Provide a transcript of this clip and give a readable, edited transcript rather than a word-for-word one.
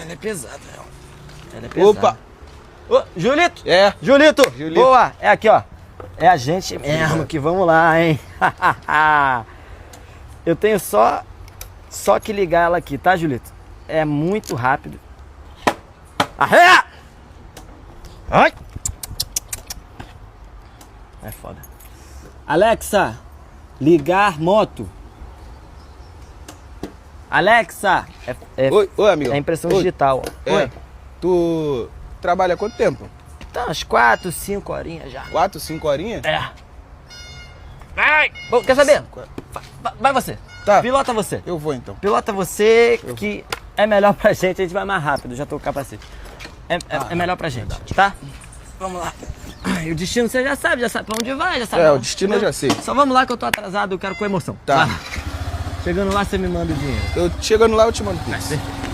Ela é pesada, Léo. Ela é pesada. Opa! Ô, Julito! É. Julito! Julito. Boa! É aqui, ó. É a gente mesmo que vamos lá, hein? Eu tenho só que ligar ela aqui, tá, Julito? É muito rápido. Arreia! Ai! É foda. Alexa, ligar moto. Alexa! Oi, amigo. É impressão Oi. digital. É. Oi. Tu trabalha há quanto tempo? Tá umas 4, 5 horinhas já. 4, 5 horinhas? É. Vai! Bom, quer saber? Vai você. Tá. Pilota você. Eu vou então. Pilota você, que é melhor pra gente, a gente vai mais rápido, já tô com o capacete. É melhor pra gente, tá? Vamos lá. Ai, o destino você já sabe pra onde vai, já sabe. É, o onde, destino eu já sei. Só vamos lá que eu tô atrasado, eu quero com emoção. Tá. Vai lá. Chegando lá, você me manda o dinheiro. Eu chegando lá, eu te mando Pix. Perfeito.